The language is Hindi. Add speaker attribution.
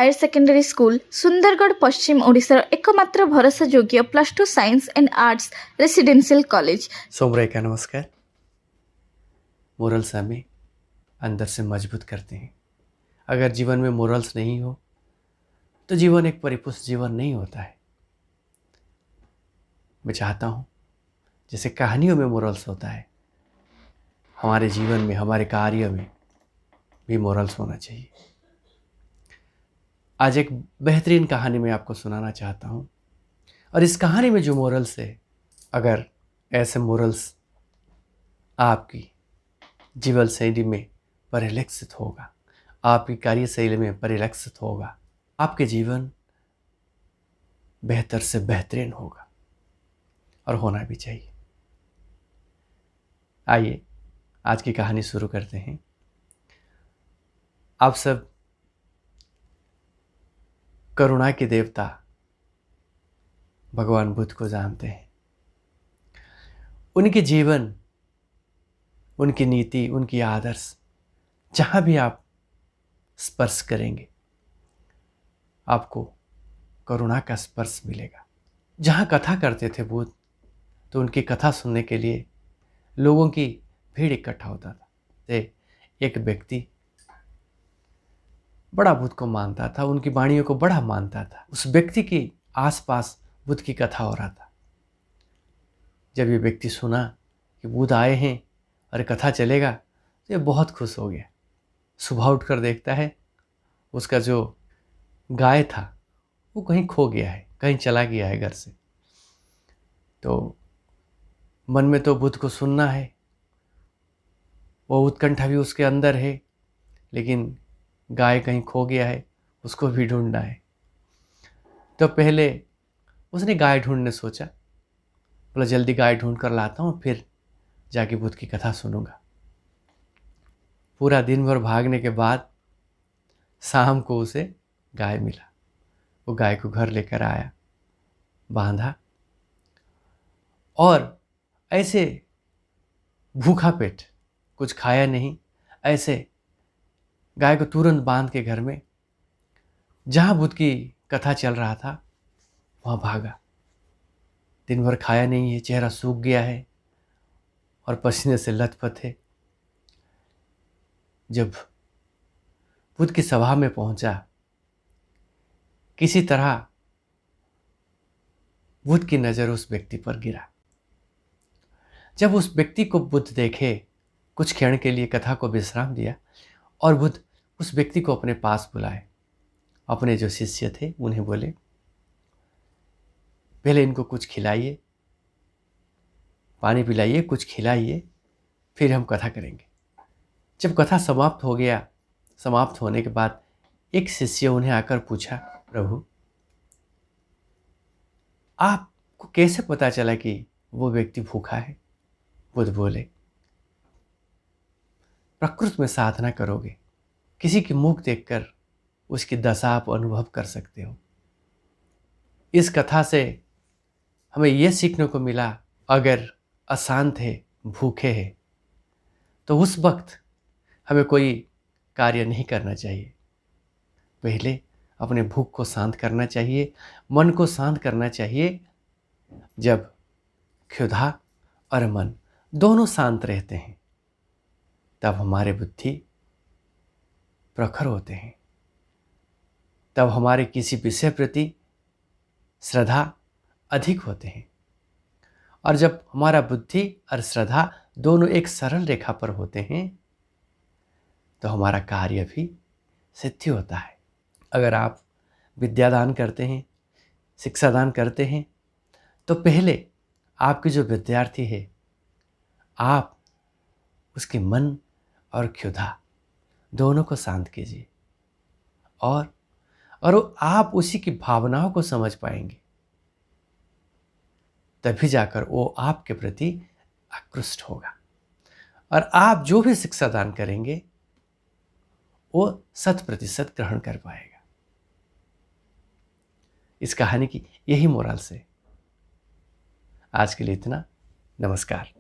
Speaker 1: हायर सेकेंडरी स्कूल सुंदरगढ़ पश्चिम ओडिशार एकमात्र भरोसायोग्य +2 science and arts residential college.
Speaker 2: सोमराय का नमस्कार। मोरल्स हमें अंदर से मजबूत करते हैं। अगर जीवन में मोरल्स नहीं हो तो जीवन एक परिपुष्ट जीवन नहीं होता है। मैं चाहता हूँ जैसे कहानियों में मोरल्स होता है, हमारे जीवन में, हमारे कार्य में भी मोरल्स होना चाहिए। आज एक बेहतरीन कहानी मैं आपको सुनाना चाहता हूँ, और इस कहानी में जो मोरल्स है, अगर ऐसे मोरल्स आपकी जीवन शैली में परिलक्षित होगा, आपकी कार्यशैली में परिलक्षित होगा, आपके जीवन बेहतर से बेहतरीन होगा, और होना भी चाहिए। आइए आज की कहानी शुरू करते हैं। आप सब करुणा के देवता भगवान बुद्ध को जानते हैं। उनके जीवन, उनकी नीति, उनकी आदर्श जहाँ भी आप स्पर्श करेंगे आपको करुणा का स्पर्श मिलेगा। जहाँ कथा करते थे बुद्ध, तो उनकी कथा सुनने के लिए लोगों की भीड़ इकट्ठा होता था। एक व्यक्ति बड़ा बुद्ध को मानता था, उनकी वाणियों को बड़ा मानता था। उस व्यक्ति के आसपास बुद्ध की कथा हो रहा था। जब ये व्यक्ति सुना कि बुद्ध आए हैं और कथा चलेगा, तो ये बहुत खुश हो गया। सुबह उठकर देखता है उसका जो गाय था वो कहीं खो गया है, कहीं चला गया है घर से। तो मन में तो बुद्ध को सुनना है, वो उत्कंठा भी उसके अंदर है, लेकिन गाय कहीं खो गया है, उसको भी ढूंढना है। तो पहले उसने गाय ढूंढने सोचा, बोला जल्दी गाय ढूंढ कर लाता हूँ, फिर जाके बुद्ध की कथा सुनूंगा। पूरा दिन भर भागने के बाद शाम को उसे गाय मिला। वो गाय को घर लेकर आया, बांधा, और ऐसे भूखा पेट, कुछ खाया नहीं, ऐसे गाय को तुरंत बांध के घर में, जहाँ बुद्ध की कथा चल रहा था, वहाँ भागा। दिन भर खाया नहीं है, चेहरा सूख गया है और पसीने से लथपथ है। जब बुद्ध की सभा में पहुंचा, किसी तरह बुद्ध की नज़र उस व्यक्ति पर गिरा। जब उस व्यक्ति को बुद्ध देखे, कुछ क्षण के लिए कथा को विश्राम दिया और बुद्ध उस व्यक्ति को अपने पास बुलाए। अपने जो शिष्य थे उन्हें बोले, पहले इनको कुछ खिलाइए, पानी पिलाइए, कुछ खिलाइए, फिर हम कथा करेंगे। जब कथा समाप्त होने के बाद एक शिष्य उन्हें आकर पूछा, प्रभु आपको कैसे पता चला कि वो व्यक्ति भूखा है? बुद्ध बोले, प्रकृति में साधना करोगे, किसी की मुख देखकर उसकी दशा आप अनुभव कर सकते हो। इस कथा से हमें यह सीखने को मिला, अगर अशांत है, भूखे हैं, तो उस वक्त हमें कोई कार्य नहीं करना चाहिए। पहले अपने भूख को शांत करना चाहिए, मन को शांत करना चाहिए। जब क्षुधा और मन दोनों शांत रहते हैं, तब हमारे बुद्धि प्रखर होते हैं, तब हमारे किसी विषय प्रति श्रद्धा अधिक होते हैं। और जब हमारा बुद्धि और श्रद्धा दोनों एक सरल रेखा पर होते हैं, तो हमारा कार्य भी सिद्धि होता है। अगर आप विद्यादान करते हैं, शिक्षा दान करते हैं, तो पहले आपके जो विद्यार्थी है, आप उसके मन और क्षुधा दोनों को शांत कीजिए, और आप उसी की भावनाओं को समझ पाएंगे। तभी जाकर वो आपके प्रति आकृष्ट होगा, और आप जो भी शिक्षा दान करेंगे वो 100% ग्रहण कर पाएगा। इस कहानी की यही मोरल से आज के लिए इतना। नमस्कार।